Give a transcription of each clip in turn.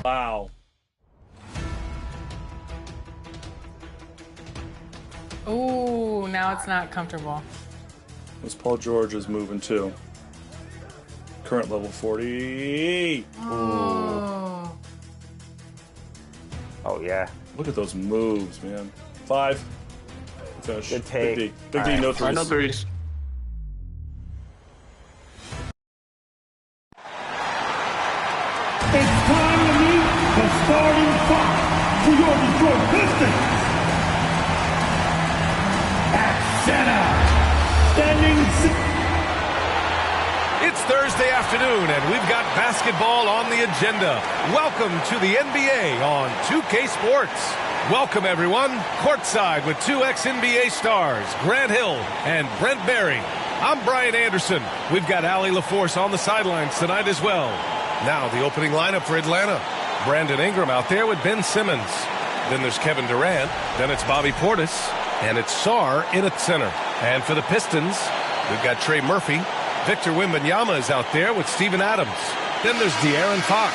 Wow. Ooh, now it's not comfortable. This Paul George is moving too. Current level 40. Oh. Oh, yeah. Look at those moves, man. 5. Finish. Good take. Big D. Big D, no threes. No threes. It's time to meet the starting five for your Detroit Pistons. At center, standing. It's Thursday afternoon, and we've got basketball on the agenda. Welcome to the NBA on 2K Sports. Welcome, everyone. Courtside with two ex-NBA stars, Grant Hill and Brent Barry. I'm Brian Anderson. We've got Allie LaForce on the sidelines tonight as well. Now the opening lineup for Atlanta. Brandon Ingram out there with Ben Simmons. Then there's Kevin Durant. Then it's Bobby Portis. And it's Sarr in at center. And for the Pistons, we've got Trey Murphy. Victor Wembanyama is out there with Steven Adams. Then there's De'Aaron Fox.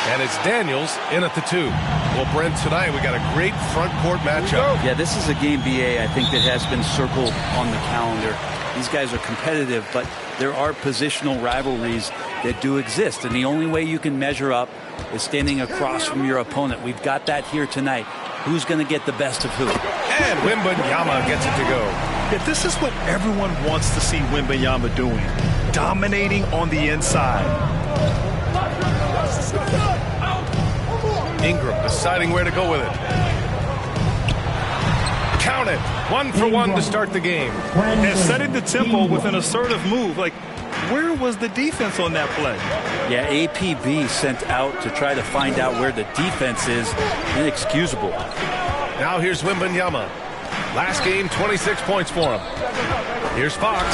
And it's Daniels in at the 2. Well, Brent, tonight we got a great front court matchup. Yeah, this is a game, BA, I think, that has been circled on the calendar. These guys are competitive, but there are positional rivalries that do exist. And the only way you can measure up is standing across from your opponent. We've got that here tonight. Who's going to get the best of who? And Wembanyama gets it to go. Yeah, this is what everyone wants to see Wembanyama doing. Dominating on the inside. Ingram deciding where to go with it. Count it. 1 for 1 to start the game. And setting the tempo with an assertive move. Like, where was the defense on that play? Yeah, APB sent out to try to find out where the defense is. Inexcusable. Now here's Wembanyama. Last game, 26 points for him. Here's Fox.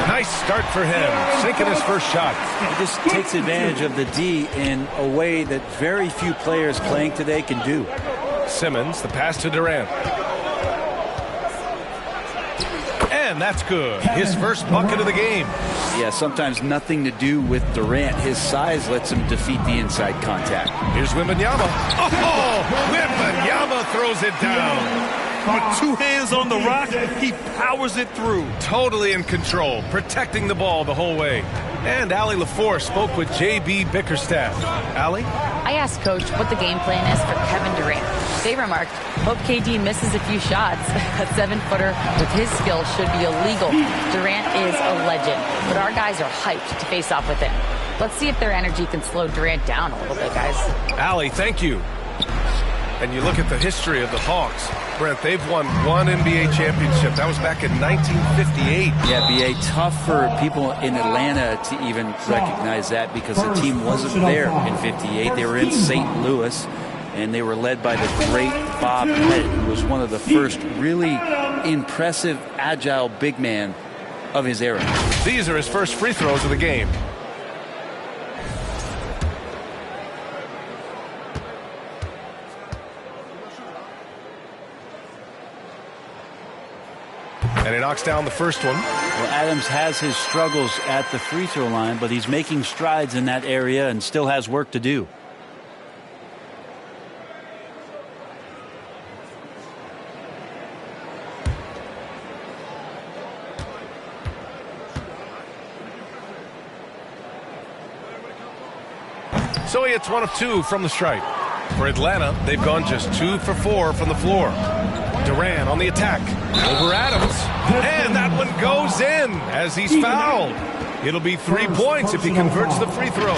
Nice start for him. Sinking his first shot. He just takes advantage of the D in a way that very few players playing today can do. Simmons, the pass to Durant. And that's good. His first bucket of the game. Yeah, sometimes nothing to do with Durant. His size lets him defeat the inside contact. Here's Wembanyama. Oh, Wembanyama throws it down. With 2 hands on the rock, he powers it through. Totally in control, protecting the ball the whole way. And Allie LaForce spoke with JB Bickerstaff. Allie? I asked Coach what the game plan is for Kevin Durant. They remarked, hope KD misses a few shots. A 7-footer with his skills should be illegal. Durant is a legend, but our guys are hyped to face off with him. Let's see if their energy can slow Durant down a little bit, guys. Allie, thank you. And you look at the history of the Hawks. Brent, they've won 1 NBA championship. That was back in 1958. Yeah, BA, tough for people in Atlanta to even recognize that because the team wasn't there in 58. They were in St. Louis, and they were led by the great Bob Pettit, who was one of the first really impressive, agile big man of his era. These are his first free throws of the game. And he knocks down the first one. Well, Adams has his struggles at the free throw line, but he's making strides in that area and still has work to do. So he hits 1 of 2 from the stripe. For Atlanta, they've gone just 2 for 4 from the floor. Durant on the attack. Over Adams. And that one goes in as he's fouled. It'll be 3 points if he converts the free throw.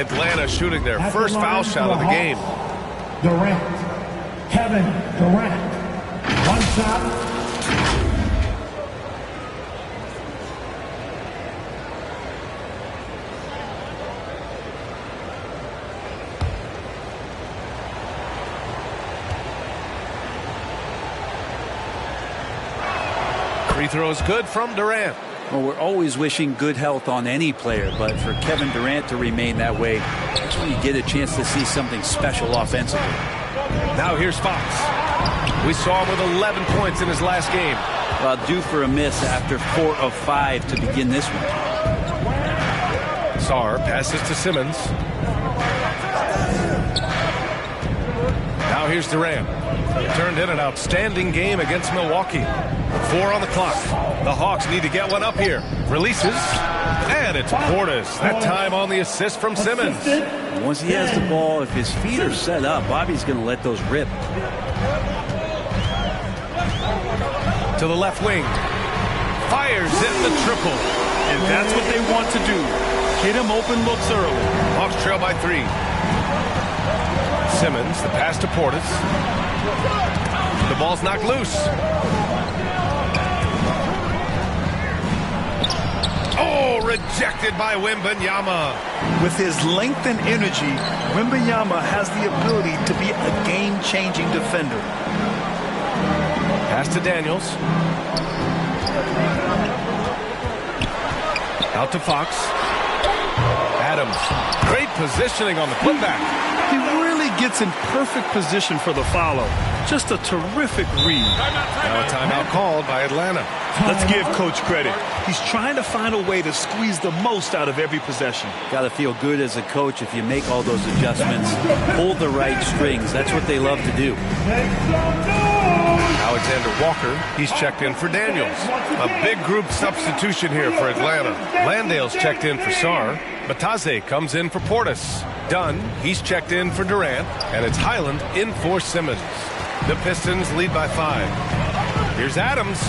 Atlanta shooting their first foul shot of the game. Durant. Kevin Durant. 1 shot. Free throw is good from Durant. Well, we're always wishing good health on any player, but for Kevin Durant to remain that way, that's when you get a chance to see something special offensively. Now here's Fox. We saw him with 11 points in his last game. Well, due for a miss after 4 of 5 to begin this one. Sarr passes to Simmons. Now here's Durant. He turned in an outstanding game against Milwaukee. 4 on the clock. The Hawks need to get one up here. Releases. And it's Portis. That time on the assist from Simmons. Once he has the ball, if his feet are set up, Bobby's going to let those rip. To the left wing. Fires in the triple. And that's what they want to do. Hit him open looks early. Hawks trail by 3. Simmons, the pass to Portis. The ball's knocked loose. Oh, rejected by Wembanyama. With his length and energy, Wembanyama has the ability to be a game-changing defender. Pass to Daniels. Out to Fox. Adams. Great positioning on the putback. He really gets in perfect position for the follow. Just a terrific read. Now a timeout called by Atlanta. Let's give Coach credit. He's trying to find a way to squeeze the most out of every possession. Got to feel good as a coach if you make all those adjustments. Pull the right strings. That's what they love to do. Alexander Walker, he's checked in for Daniels. A big group substitution here for Atlanta. Landale's checked in for Sarr. Batadze comes in for Portis. Dunn, he's checked in for Durant. And it's Highland in for Simmons. The Pistons lead by 5. Here's Adams.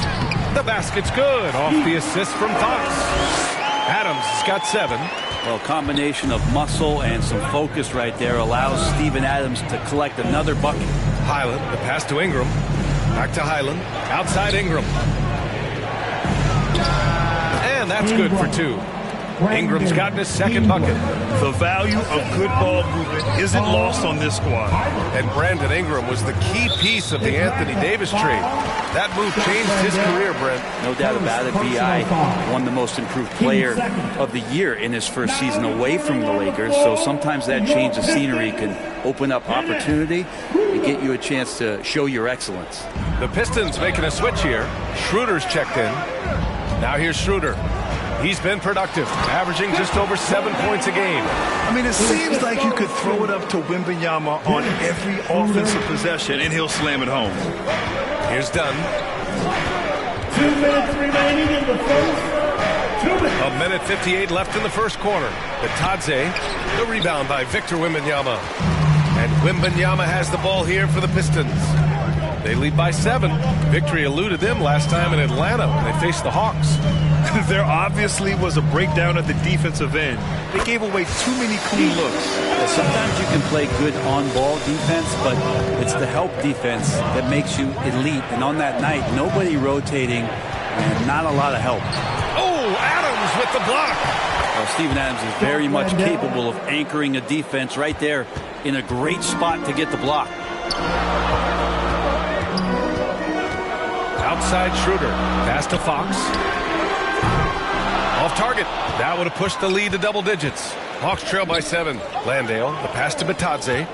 The basket's good off the assist from Fox. Adams has got 7. Well, combination of muscle and some focus right there allows Steven Adams to collect another bucket. Highland, the pass to Ingram. Back to Highland. Outside Ingram. And that's good for 2. Ingram's gotten his second bucket. The value of good ball movement isn't lost on this squad. And Brandon Ingram was the key piece of the Anthony Davis trade. That move changed his career, Brent. No doubt about it. B.I. won the most improved player of the year in his first season away from the Lakers. So sometimes that change of scenery can open up opportunity and get you a chance to show your excellence. The Pistons making a switch here. Schroeder's checked in. Now here's Schroeder. He's been productive, averaging just over 7 points a game. I mean, it seems like you could throw it up to Wembanyama on every offensive possession, and he'll slam it home. Here's Dunn. 2 minutes remaining in the first. 2 minutes. A minute 58 left in the first quarter. Batadze, the rebound by Victor Wembanyama. And Wembanyama has the ball here for the Pistons. They lead by 7. Victory eluded them last time in Atlanta when they faced the Hawks. There obviously was a breakdown at the defensive end. They gave away too many clean looks. Yeah, sometimes you can play good on-ball defense, but it's the help defense that makes you elite. And on that night, nobody rotating and not a lot of help. Oh, Adams with the block. Well, Steven Adams is very much capable of anchoring a defense right there in a great spot to get the block. Outside Schroeder. Pass to Fox. Off target. That would have pushed the lead to double digits. Hawks trail by 7. Landale, the pass to Batadze.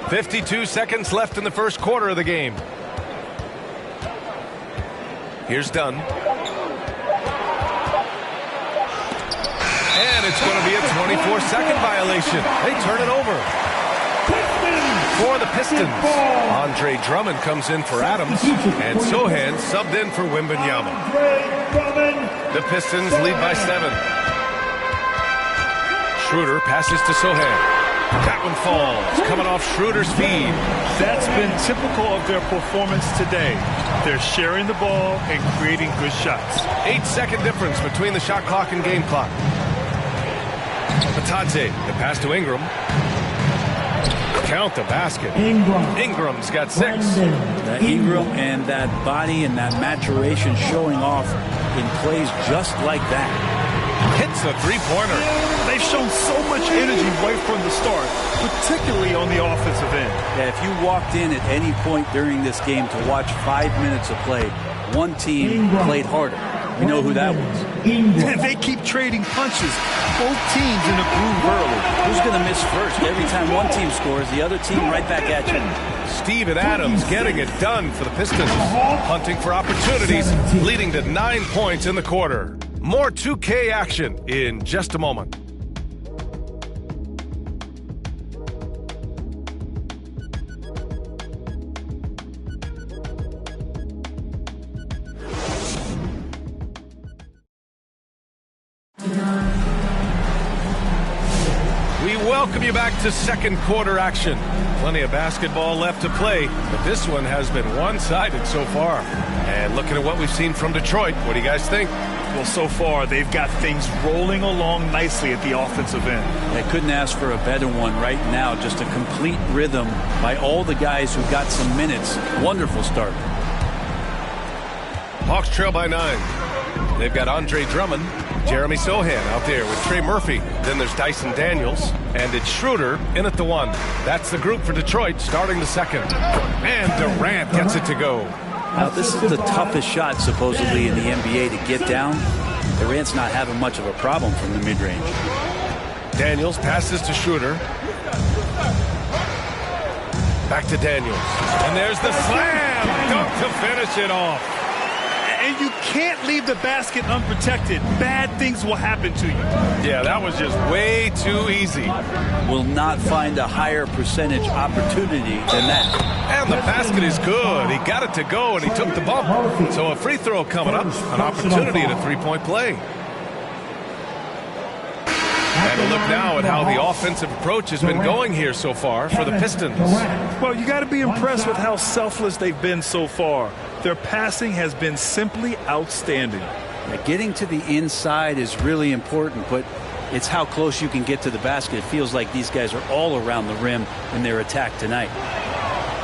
52 seconds left in the first quarter of the game. Here's Dunn. And it's going to be a 24-second violation. They turn it over. For the Pistons, Andre Drummond comes in for Adams, and Sohan subbed in for Wembanyama. The Pistons lead by 7. Schroeder passes to Sohan. That one falls, coming off Schroeder's feed. That's been typical of their performance today. They're sharing the ball and creating good shots. 8-second difference between the shot clock and game clock. Batadze, the pass to Ingram. Count the basket. Ingram's got 6. That Ingram and that body and that maturation showing off in plays just like that. Hits a three-pointer. They've shown so much energy right from the start, particularly on the offensive end. Yeah, if you walked in at any point during this game to watch 5 minutes of play, one team played harder. We know who that was. They keep trading punches. Both teams in a groove early. Who's going to miss first? Every time one team scores, the other team right back at you. Steven Adams getting it done for the Pistons. Hunting for opportunities, leading to 9 points in the quarter. More 2K action in just a moment. welcome you back to second quarter action. Plenty of basketball left to play, but this one has been one-sided so far. And looking at what we've seen from Detroit, what do you guys think? Well, so far, they've got things rolling along nicely at the offensive end. I couldn't ask for a better one right now. Just a complete rhythm by all the guys who got some minutes. Wonderful start. Hawks trail by 9. They've got Andre Drummond, Jeremy Sohan out there with Trey Murphy. Then there's Dyson Daniels, and it's Schroeder in at the 1. That's the group for Detroit starting the second. And Durant gets it to go. Now, this is the toughest shot, supposedly, in the NBA to get down. Durant's not having much of a problem from the mid-range. Daniels passes to Schroeder. Back to Daniels. And there's the slam dunk to finish it off. And you can't leave the basket unprotected. Bad things will happen to you. Yeah, that was just way too easy. Will not find a higher percentage opportunity than that. And the basket is good. He got it to go, and he took the bump. So a free throw coming up, an opportunity at a three-point play. And a look now at how the offensive approach has been going here so far for the Pistons. Well, you got to be impressed with how selfless they've been so far. Their passing has been simply outstanding. Getting to the inside is really important, but it's how close you can get to the basket. It feels like these guys are all around the rim in their attack tonight.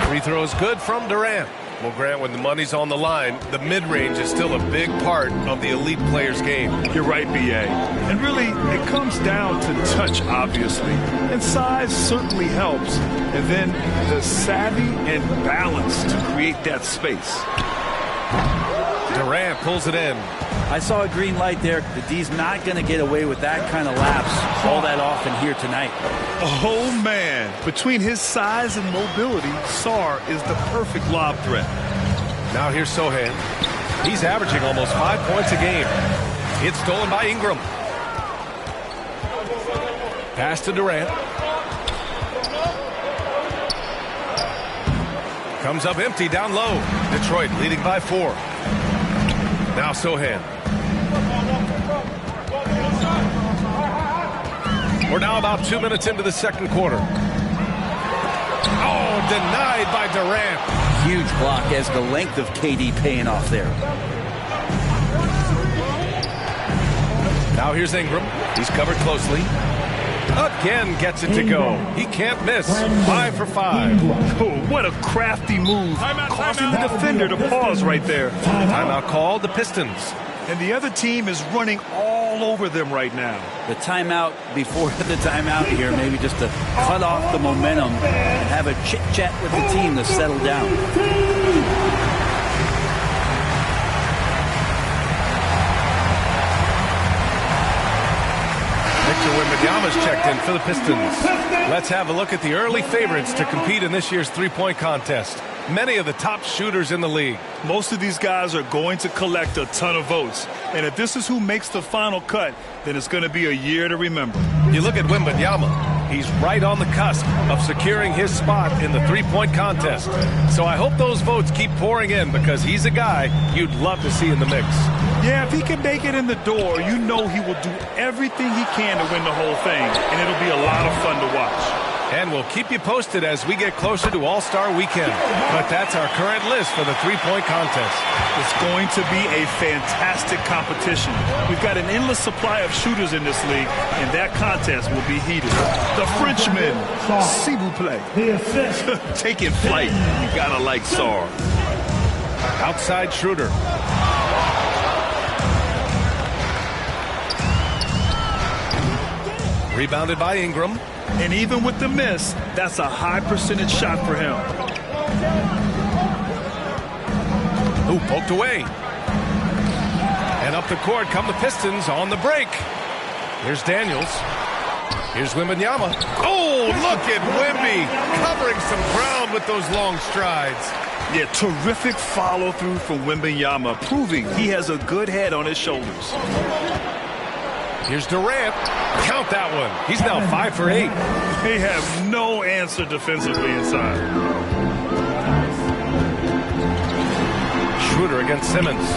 Free throw is good from Durant. Well, Grant, when the money's on the line, the mid-range is still a big part of the elite player's game. You're right, B.A. And really, it comes down to touch, obviously. And size certainly helps. And then the savvy and balance to create that space. Durant pulls it in. I saw a green light there. The D's not going to get away with that kind of lapse all that often here tonight. Oh, man. Between his size and mobility, Sarr is the perfect lob threat. Now here's Sohan. He's averaging almost 5 points a game. It's stolen by Ingram. Pass to Durant. Comes up empty down low. Detroit leading by 4. Now Sohan. We're now about 2 minutes into the second quarter. Oh, denied by Durant. Huge block as the length of KD paying off there. Now here's Ingram. He's covered closely. Again gets it to go. He can't miss. 5 for 5. Oh, what a crafty move. Causing the defender to pause right there. Timeout called the Pistons. And the other team is running all over them right now. The timeout before the timeout here, maybe just to cut off the momentum and have a chit-chat with the team to settle down. Wembanyama's checked in for the Pistons. Let's have a look at the early favorites to compete in this year's three-point contest. Many of the top shooters in the league. Most of these guys are going to collect a ton of votes. And if this is who makes the final cut, then it's going to be a year to remember. You look at Wembanyama. He's right on the cusp of securing his spot in the three-point contest. So I hope those votes keep pouring in because he's a guy you'd love to see in the mix. Yeah, if he can make it in the door, you know he will do everything he can to win the whole thing. And it'll be a lot of fun to watch. And we'll keep you posted as we get closer to All-Star Weekend. But that's our current list for the three-point contest. It's going to be a fantastic competition. We've got an endless supply of shooters in this league, and that contest will be heated. The Frenchman, s'il vous plaît. Taking flight. You gotta like Sarr. Outside Schroeder. Rebounded by Ingram. And even with the miss, that's a high percentage shot for him. Ooh, poked away. And up the court come the Pistons on the break. Here's Daniels. Here's Wembanyama. Oh, look at Wemby covering some ground with those long strides. Yeah, terrific follow-through from Wembanyama, proving he has a good head on his shoulders. Here's Durant. Count that one. He's now 5 for 8. They have no answer defensively inside. Schroeder against Simmons.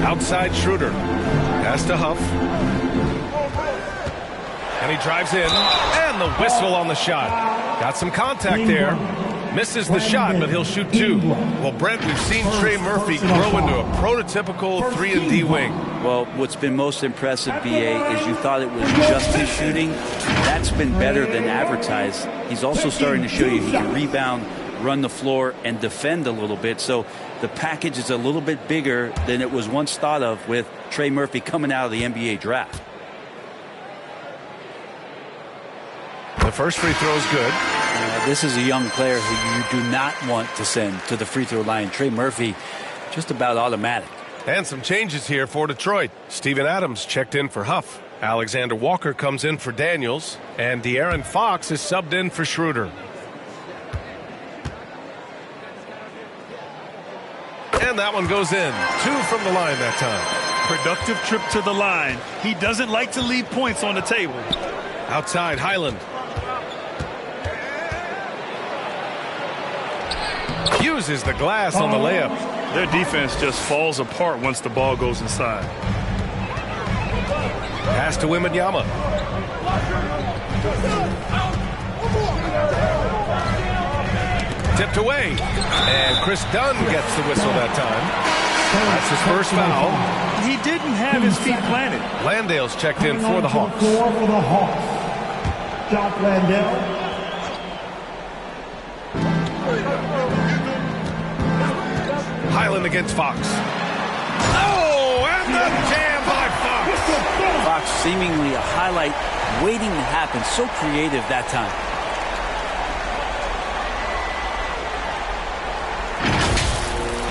Outside Schroeder. Pass to Huff. And he drives in, and the whistle on the shot. Got some contact there. Misses the shot, but he'll shoot 2. Well, Brent, we've seen Trey Murphy grow into a prototypical 3-and-D wing. Well, what's been most impressive, BA, is you thought it was just his shooting. That's been better than advertised. He's also starting to show you he can rebound, run the floor, and defend a little bit. So the package is a little bit bigger than it was once thought of with Trey Murphy coming out of the NBA draft. The first free throw is good. This is a young player who you do not want to send to the free throw line. Trey Murphy, just about automatic. And some changes here for Detroit. Steven Adams checked in for Huff. Alexander Walker comes in for Daniels. And De'Aaron Fox is subbed in for Schroeder. And that one goes in. 2 from the line that time. Productive trip to the line. He doesn't like to leave points on the table. Outside, Highland. Uses the glass on the layup. Their defense just falls apart once the ball goes inside. Pass to Wembanyama. Tipped away. And Chris Dunn gets the whistle that time. That's his first foul. He didn't have his feet planted. Landale's checked in for the Hawks. For the Hawks. Jock Landale. Highland against Fox. Oh, and the jam by Fox. Fox seemingly a highlight waiting to happen. So creative that time.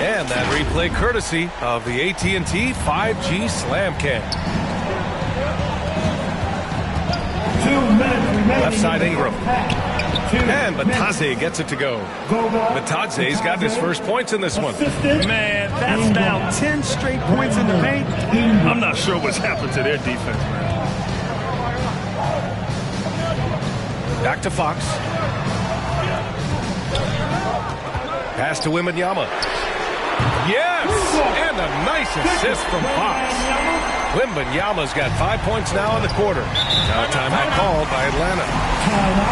And that replay courtesy of the AT&T 5G Slam Cam. 2 minutes remaining. Left side Ingram. And Batadze gets it to go. Batadze's got his first points in this one. Man, that's now 10 straight points in the paint. I'm not sure what's happened to their defense, man. Back to Fox. Pass to Wembanyama. Yes! And a nice assist from Fox. Wembanyama's got 5 points now in the quarter. Now timeout called by Atlanta.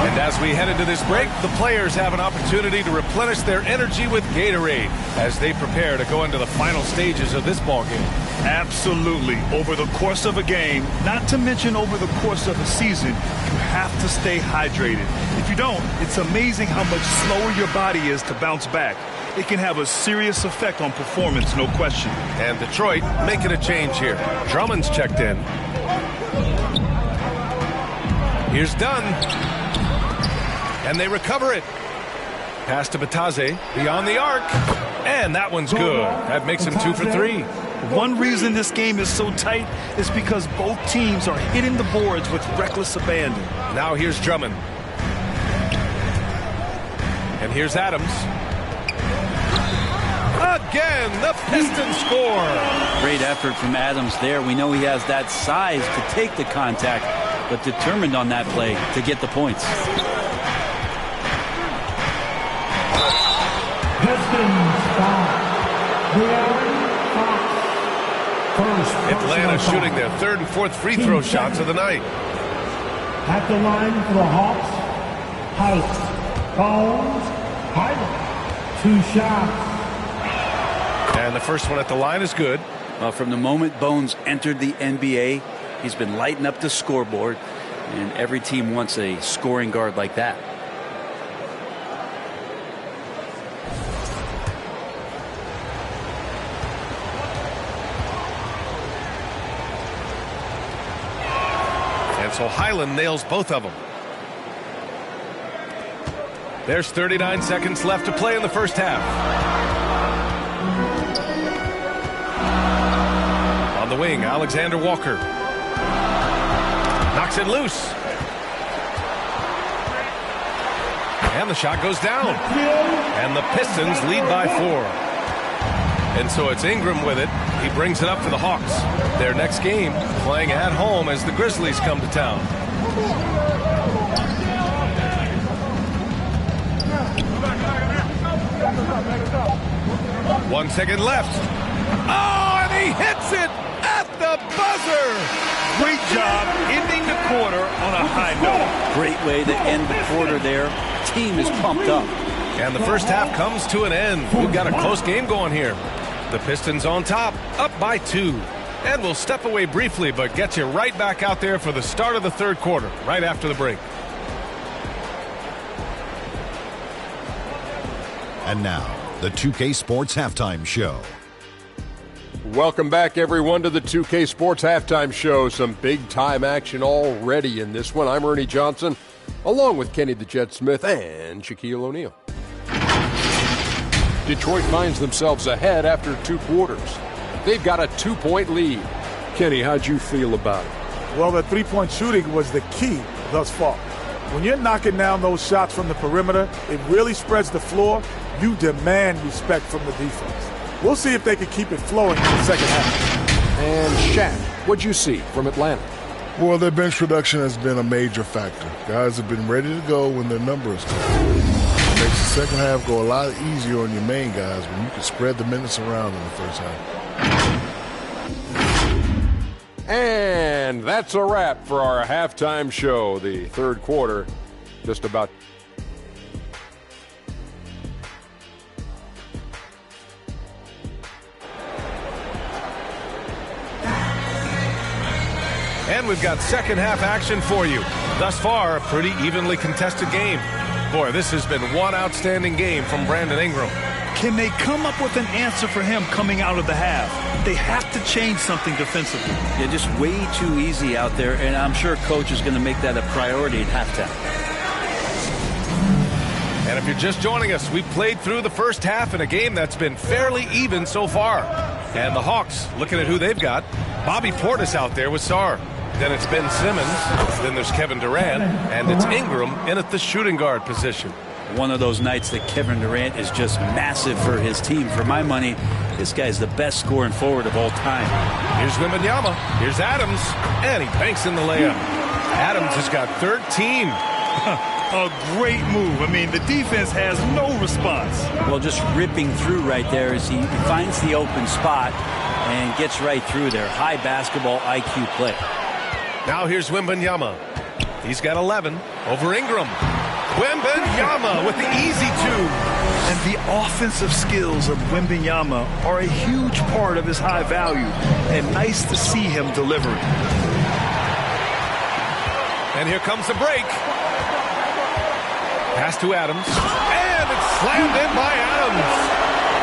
And as we head into this break, the players have an opportunity to replenish their energy with Gatorade as they prepare to go into the final stages of this ballgame. Absolutely. Over the course of a game, not to mention over the course of a season, you have to stay hydrated. If you don't, it's amazing how much slower your body is to bounce back. It can have a serious effect on performance, no question. And Detroit making a change here. Drummond's checked in. Here's Dunn. And they recover it. Pass to Batadze beyond the arc. And that one's good. That makes him 2 for 3. One reason this game is so tight is because both teams are hitting the boards with reckless abandon. Now here's Drummond. And here's Adams. Again, the Pistons score. Great effort from Adams there. We know he has that size to take the contact, but determined on that play to get the points. Atlanta shooting their 3rd and 4th free throw shots of the night. At the line for the Hawks, Highland. 2 shots. And the first one at the line is good. From the moment Bones entered the NBA, he's been lighting up the scoreboard, and every team wants a scoring guard like that. And so Highland nails both of them. There's 39 seconds left to play in the first half. On the wing, Alexander Walker. Knocks it loose. And the shot goes down. And the Pistons lead by 4. And so it's Ingram with it. He brings it up for the Hawks. Their next game playing at home as the Grizzlies come to town. 1 second left. Oh, and he hits it at the buzzer. Great job ending the quarter on a high note. Great way to end the quarter there. Team is pumped up. And the first half comes to an end. We've got a close game going here. The Pistons on top, up by 2. And we'll step away briefly, but get you right back out there for the start of the third quarter, right after the break. And now, the 2K Sports Halftime Show. Welcome back, everyone, to the 2K Sports Halftime Show. Some big-time action already in this one. I'm Ernie Johnson, along with Kenny the Jet Smith and Shaquille O'Neal. Detroit finds themselves ahead after 2 quarters. They've got a 2-point lead. Kenny, how'd you feel about it? Well, the three-point shooting was the key thus far. When you're knocking down those shots from the perimeter, it really spreads the floor. You demand respect from the defense. We'll see if they can keep it flowing in the second half. And Shaq, what'd you see from Atlanta? Well, their bench production has been a major factor. Guys have been ready to go when their numbers come. It makes the second half go a lot easier on your main guys when you can spread the minutes around in the first half. And that's a wrap for our halftime show. The third quarter just about. And we've got second half action for you. Thus far, a pretty evenly contested game. Boy, this has been one outstanding game from Brandon Ingram. Can they come up with an answer for him coming out of the half? They have to change something defensively. Yeah, just way too easy out there, and I'm sure Coach is going to make that a priority at halftime. And if you're just joining us, we've played through the first half in a game that's been fairly even so far. And the Hawks, looking at who they've got, Bobby Portis out there with Sarr. Then it's Ben Simmons, then there's Kevin Durant, and it's Ingram in at the shooting guard position. One of those nights that Kevin Durant is just massive for his team. For my money, this guy's the best scoring forward of all time. Here's Wembanyama, here's Adams, and he banks in the layup. Adams has got 13. A great move. I mean, the defense has no response. Well, just ripping through right there as he finds the open spot and gets right through there. High basketball IQ play. Now here's Wembanyama. He's got 11 over Ingram. Wembanyama with the easy 2. And the offensive skills of Wembanyama are a huge part of his high value. And nice to see him delivering. And here comes the break. Pass to Adams. And it's slammed in by Adams.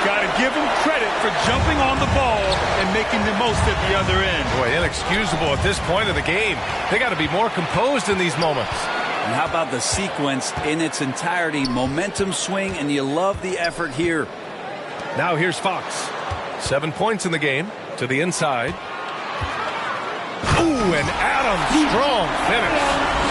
Got to give him credit for jumping on the ball and making the most at the other end. Boy, inexcusable at this point of the game. They got to be more composed in these moments. And how about the sequence in its entirety? Momentum swing, and you love the effort here. Now here's Fox. 7 points in the game to the inside. Ooh, and Adams, strong finish.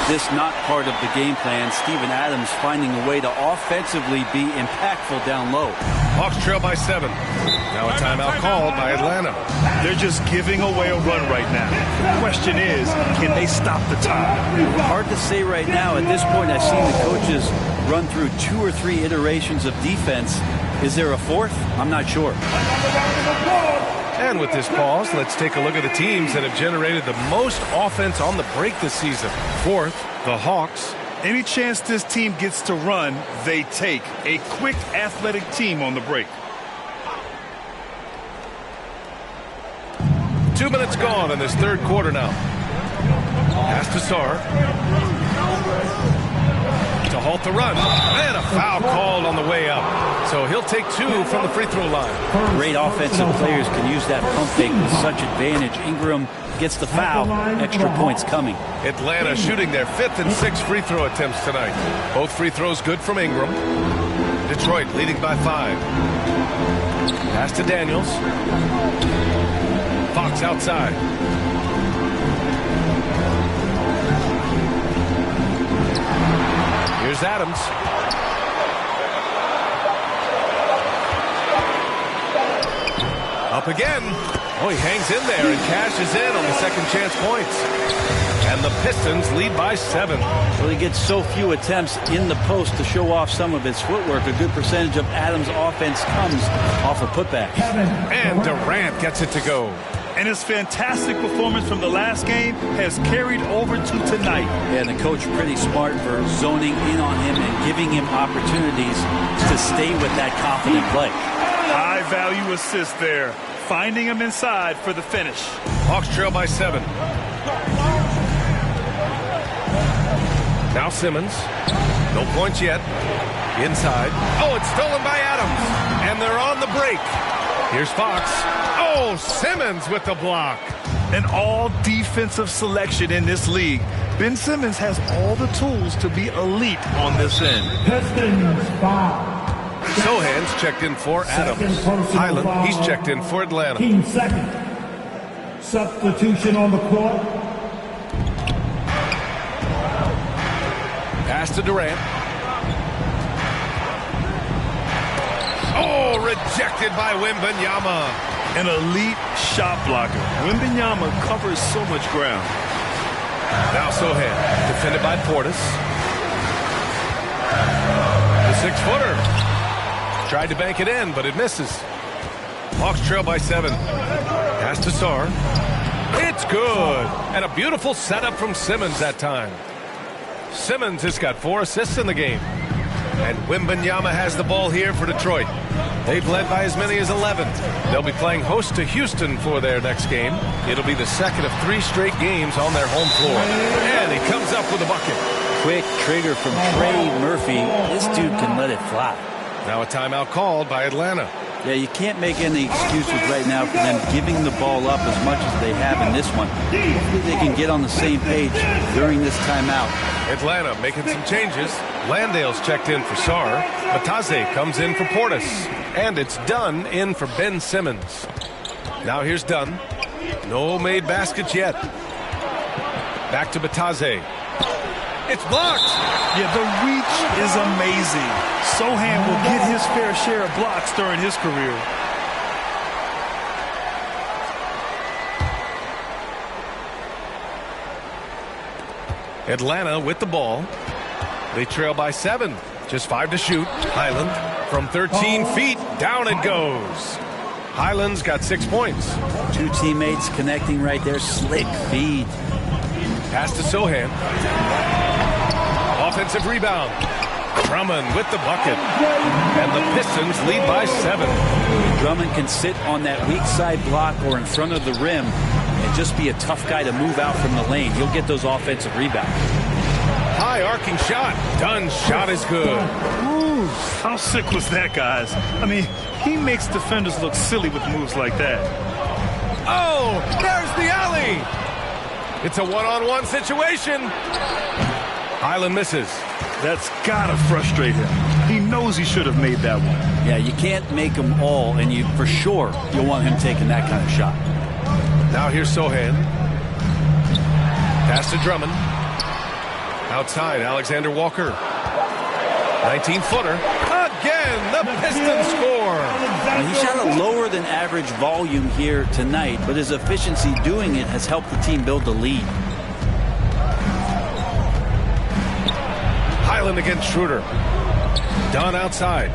This not part of the game plan. Steven Adams finding a way to offensively be impactful down low. Hawks trail by 7. Now a timeout called by Atlanta. They're just giving away a run right now. The question is, can they stop the time? Hard to say right now. At this point, I've seen the coaches run through 2 or 3 iterations of defense. Is there a fourth? I'm not sure. And with this pause, let's take a look at the teams that have generated the most offense on the break this season. Fourth, the Hawks. Any chance this team gets to run, they take. A quick, athletic team on the break. 2 minutes gone in this third quarter now. Pass to Sarr. To halt the run. And a foul called on the way up. So he'll take 2 from the free throw line. Great offensive players can use that pump fake with such advantage. Ingram gets the foul. Extra points coming. Atlanta shooting their 5th and 6th free throw attempts tonight. Both free throws good from Ingram. Detroit leading by 5. Pass to Daniels. Fox outside. Here's Adams. Up again. Oh, he hangs in there and cashes in on the second chance points. And the Pistons lead by 7. Well, he gets so few attempts in the post to show off some of his footwork. A good percentage of Adams' offense comes off of putbacks. And Durant gets it to go. And his fantastic performance from the last game has carried over to tonight. And the coach pretty smart for zoning in on him and giving him opportunities to stay with that confident play. High value assist there. Finding him inside for the finish. Hawks trail by 7. Now Simmons. No points yet. Inside. Oh, it's stolen by Adams. And they're on the break. Here's Fox. Oh, Simmons with the block. An all-defensive selection in this league. Ben Simmons has all the tools to be elite on this end. Pistons foul. Sohan's checked in for Adams. Highland, he's checked in for Atlanta. 15 seconds. Substitution on the court. Pass to Durant. Oh, rejected by Wembanyama. An elite shot blocker. Wembanyama covers so much ground. Now Sohan, defended by Portis. The 6-footer. Tried to bank it in, but it misses. Hawks trail by 7. Pass to Sarr. It's good. And a beautiful setup from Simmons that time. Simmons has got 4 assists in the game. And Wembanyama has the ball here for Detroit. They've led by as many as 11. They'll be playing host to Houston for their next game. It'll be the second of 3 straight games on their home floor. And he comes up with a bucket. Quick trigger from Trey Murphy. This dude can let it fly. Now a timeout called by Atlanta. Yeah, you can't make any excuses right now for them giving the ball up as much as they have in this one. Hopefully they can get on the same page during this timeout. Atlanta making some changes. Landale's checked in for Sarr. Bataze comes in for Portis. And it's Dunn in for Ben Simmons. Now here's Dunn. No made baskets yet. Back to Bataze. It's blocked. Yeah, the reach is amazing. Sohan will get his fair share of blocks during his career. Atlanta with the ball. They trail by 7. Just 5 to shoot. Highland from 13 feet. Down it goes. Highland's got 6 points. 2 teammates connecting right there. Slick feed. Pass to Sohan. Offensive rebound. Drummond with the bucket. And the Pistons lead by 7. Drummond can sit on that weak side block or in front of the rim and just be a tough guy to move out from the lane. He'll get those offensive rebounds. High arcing shot. Dunn's shot is good. Ooh, how sick was that, guys? I mean, he makes defenders look silly with moves like that. Oh, there's the alley. It's a one-on-one situation. Highland misses. That's gotta frustrate him. He knows he should have made that one. Yeah, you can't make them all, and you for sure you'll want him taking that kind of shot. Now here's Sohan. Pass to Drummond. Outside, Alexander Walker. 19-footer. Again, the Pistons score. He shot a lower than average volume here tonight, but his efficiency doing it has helped the team build the lead. Highland against Schroeder. Dunn outside.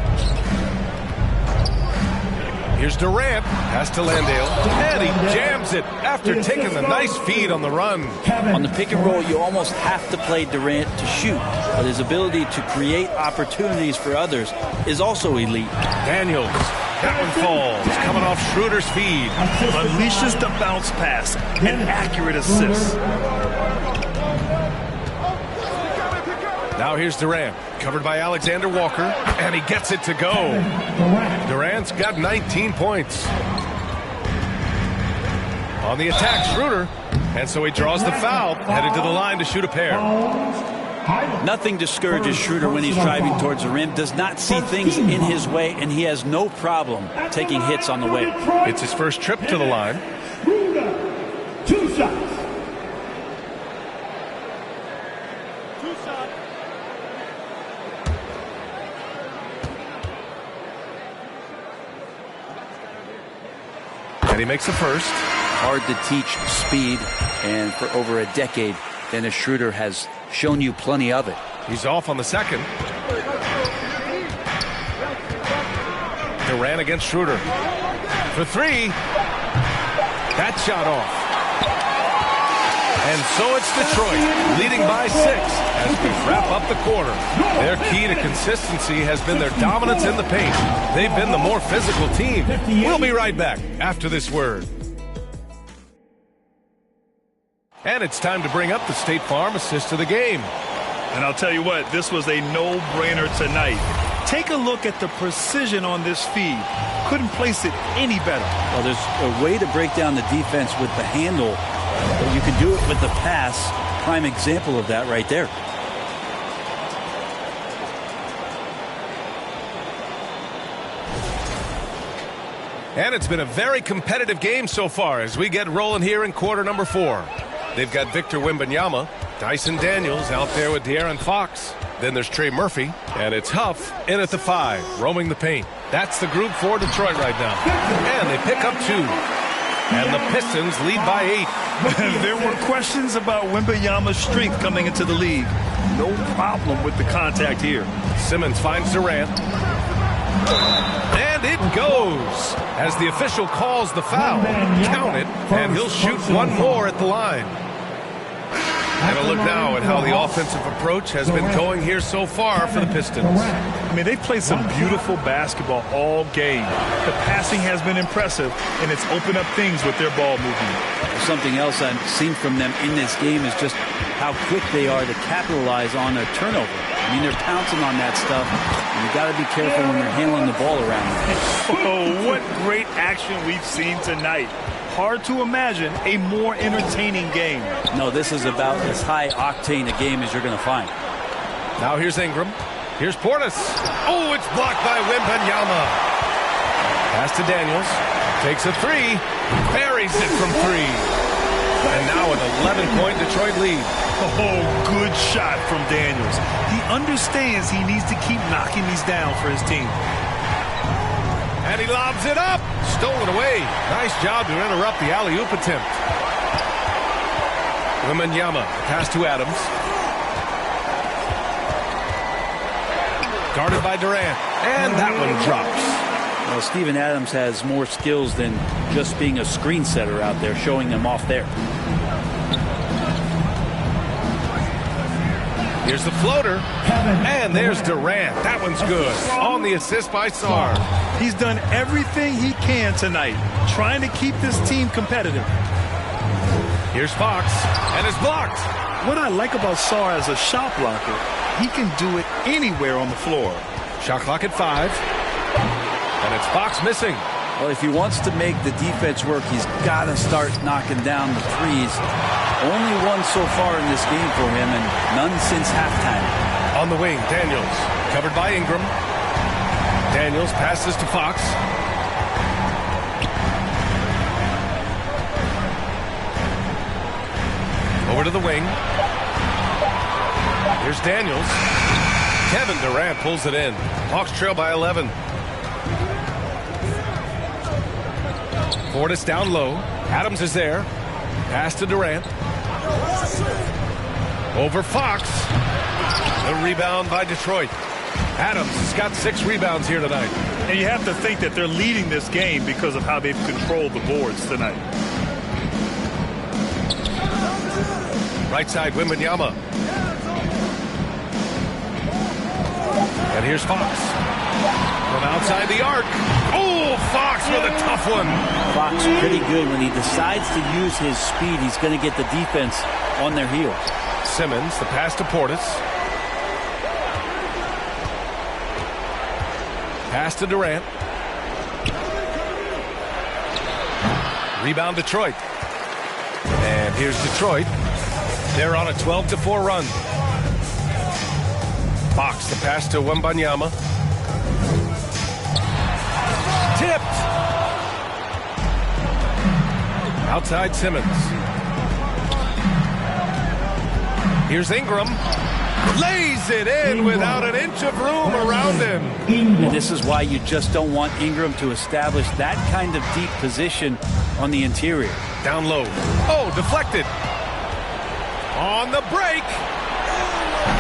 Here's Durant. Pass to Landale. And he jams it after taking the nice feed on the run. On the pick and roll, you almost have to play Durant to shoot, but his ability to create opportunities for others is also elite. Daniels. That one falls. Coming off Schroeder's feed. Unleashes the bounce pass. An accurate assist. Now here's Durant, covered by Alexander Walker, and he gets it to go. Durant's got 19 points. On the attack, Schroeder, and so he draws the foul, headed to the line to shoot a pair. Nothing discourages Schroeder when he's driving towards the rim, does not see things in his way, and he has no problem taking hits on the way. It's his first trip to the line. 2 shots. And he makes the first. Hard to teach speed, and for over a decade, Dennis Schroeder has shown you plenty of it. He's off on the second. Durant against Schroeder. For 3. That shot off. And so it's Detroit, leading by 6 as we wrap up the quarter. Their key to consistency has been their dominance in the paint. They've been the more physical team. We'll be right back after this word. And it's time to bring up the State Farm assist of the game. And I'll tell you what, this was a no-brainer tonight. Take a look at the precision on this feed. Couldn't place it any better. Well, there's a way to break down the defense with the handle, but you can do it with the pass. Prime example of that right there. And it's been a very competitive game so far as we get rolling here in quarter number 4. They've got Victor Wembanyama, Dyson Daniels out there with De'Aaron Fox. Then there's Trey Murphy, and it's Huff in at the 5, roaming the paint. That's the group for Detroit right now. And they pick up 2. And the Pistons lead by 8. There were questions about Wembanyama's strength coming into the league. No problem with the contact here. Simmons finds Durant. And it goes as the official calls the foul. Count it, and he'll shoot one more at the line. And a look now at how the offensive approach has been going here so far for the Pistons. I mean, they've played some beautiful basketball all game. The passing has been impressive, and it's opened up things with their ball movement. Something else I've seen from them in this game is just how quick they are to capitalize on a turnover. I mean, they're pouncing on that stuff, and you got to be careful when you're handling the ball around them. Oh, what great action we've seen tonight. Hard to imagine a more entertaining game. No, this is about as high-octane a game as you're going to find. Now here's Ingram. Here's Portis. Oh, it's blocked by Wembanyama. Pass to Daniels. Takes a 3. Buries it from 3. And now an 11-point Detroit lead. Oh, good shot from Daniels. He understands he needs to keep knocking these down for his team. And he lobs it up. Stolen away. Nice job to interrupt the alley-oop attempt. Wembanyama, pass to Adams. Guarded by Durant. And that one drops. Well, Steven Adams has more skills than just being a screen setter out there, showing them off there. Here's the floater. And there's Durant. That one's good. On the assist by Sarr. He's done everything he can tonight, trying to keep this team competitive. Here's Fox. And it's blocked. What I like about Sarr as a shot blocker, he can do it anywhere on the floor. Shot clock at 5. And it's Fox missing. Well, if he wants to make the defense work, he's got to start knocking down the threes. Only one so far in this game for him, and none since halftime. On the wing, Daniels. Covered by Ingram. Daniels passes to Fox. Over to the wing. Here's Daniels. Kevin Durant pulls it in. Hawks trail by 11. Portis down low. Adams is there. Pass to Durant. Over Fox. The rebound by Detroit. Adams has got 6 rebounds here tonight. And you have to think that they're leading this game because of how they've controlled the boards tonight. Right side, Wembanyama. And here's Fox. From outside the arc. Oh, Fox with a tough one. Fox pretty good. When he decides to use his speed, he's going to get the defense on their heels. Simmons, the pass to Portis. Pass to Durant. Rebound Detroit. And here's Detroit. They're on a 12-4 run. Fox, the pass to Wembanyama. Tipped. Outside Simmons. Here's Ingram. Lays it in without an inch of room around him. And this is why you just don't want Ingram to establish that kind of deep position on the interior. Down low. Oh, deflected. On the break.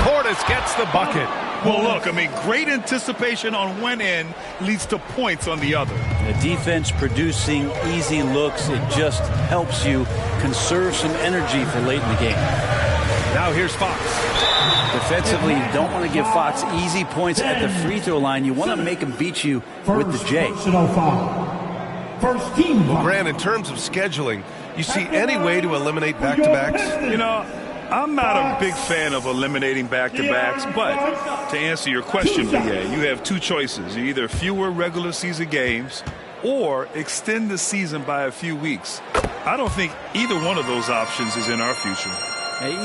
Portis gets the bucket. Well, look, I mean, great anticipation on one end leads to points on the other. The defense producing easy looks, it just helps you conserve some energy for late in the game. Now here's Fox. Defensively, you don't want to give Fox easy points at the free throw line. You want to make him beat you with the J. First team. Well, Grant, in terms of scheduling, you see any way to eliminate back-to-backs? You know, I'm not a big fan of eliminating back-to-backs, but to answer your question, BA, you have two choices. Either fewer regular season games or extend the season by a few weeks. I don't think either one of those options is in our future.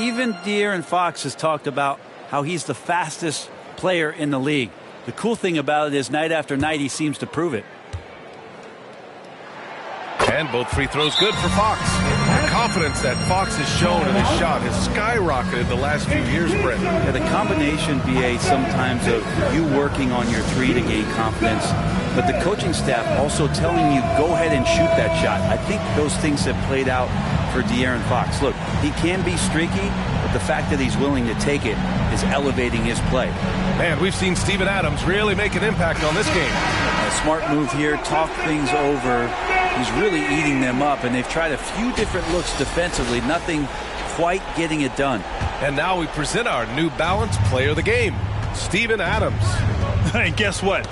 Even De'Aaron Fox has talked about how he's the fastest player in the league. The cool thing about it is night after night he seems to prove it. And both free throws good for Fox. The confidence that Fox has shown in his shot has skyrocketed the last few years, Brett. Yeah, the combination, BA, sometimes of you working on your three to gain confidence, but the coaching staff also telling you go ahead and shoot that shot. I think those things have played out for De'Aaron Fox. Look, he can be streaky, but the fact that he's willing to take it is elevating his play. Man, we've seen Steven Adams really make an impact on this game. A smart move here, talk things over. He's really eating them up, and they've tried a few different looks defensively, nothing quite getting it done. And now we present our New Balance player of the game, Steven Adams. And guess what?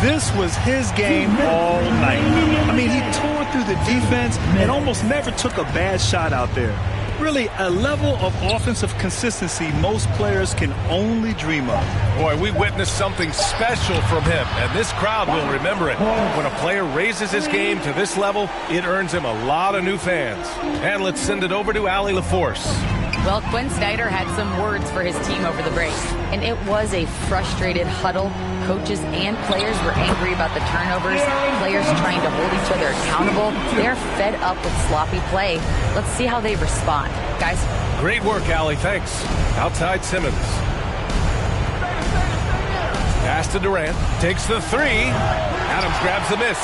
This was his game all night. I mean, he tore through the defense and almost never took a bad shot out there. Really, a level of offensive consistency most players can only dream of. Boy, we witnessed something special from him, and this crowd will remember it. When a player raises his game to this level, it earns him a lot of new fans. And let's send it over to Allie LaForce. Well, Quinn Snyder had some words for his team over the break, and it was a frustrated huddle. Coaches and players were angry about the turnovers, players trying to hold each other accountable. They're fed up with sloppy play. Let's see how they respond. Guys. Great work, Allie. Thanks. Outside Simmons. Pass to Durant. Takes the three. Adams grabs the miss.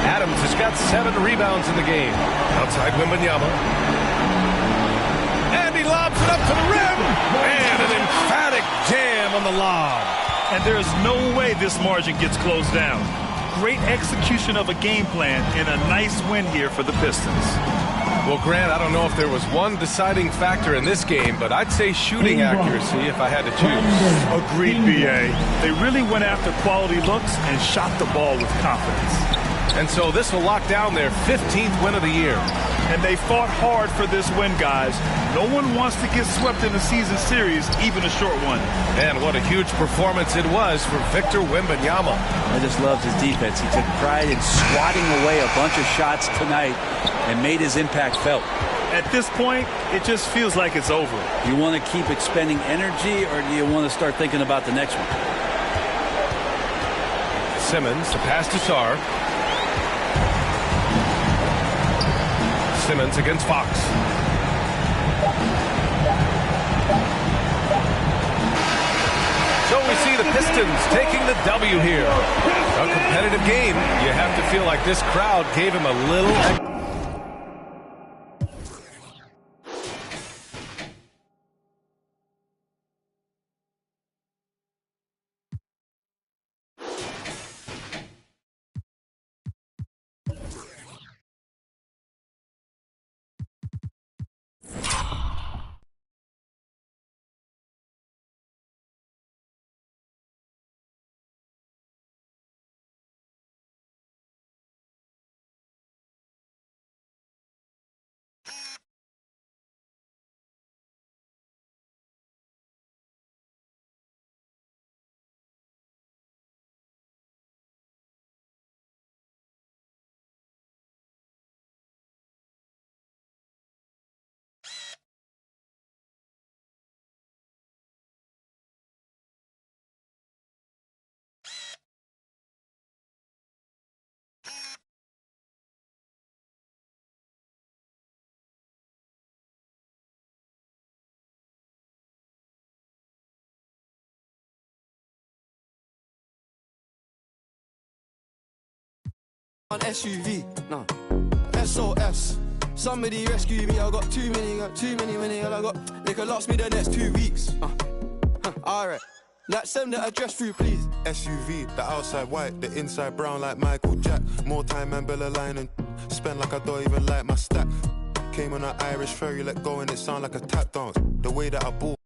Adams has got 7 rebounds in the game. Outside Wembanyama. Lobs it up to the rim, and an emphatic jam on the lob. And there's no way this margin gets closed down. Great execution of a game plan and a nice win here for the Pistons. Well, Grant, I don't know if there was one deciding factor in this game, but I'd say shooting accuracy if I had to choose. Agreed, BA. They really went after quality looks and shot the ball with confidence. And so this will lock down their 15th win of the year. And they fought hard for this win, guys. No one wants to get swept in a season series, even a short one. And what a huge performance it was for Victor Wembanyama. I just loved his defense. He took pride in swatting away a bunch of shots tonight and made his impact felt. At this point, it just feels like it's over. Do you want to keep expending energy, or do you want to start thinking about the next one? Simmons, the pass to Sarr. Simmons against Fox. So we see the Pistons taking the W here. A competitive game. You have to feel like this crowd gave him a little... On SUV, no, SOS. Somebody rescue me, I got too many money, and I got, they could last me the next 2 weeks. Alright, Like, send the address through, please. SUV, the outside white, the inside brown like Michael Jack. More time and Bella line and spend like I don't even like my stack. Came on an Irish ferry, let go and it sound like a tap dance. The way that I bought.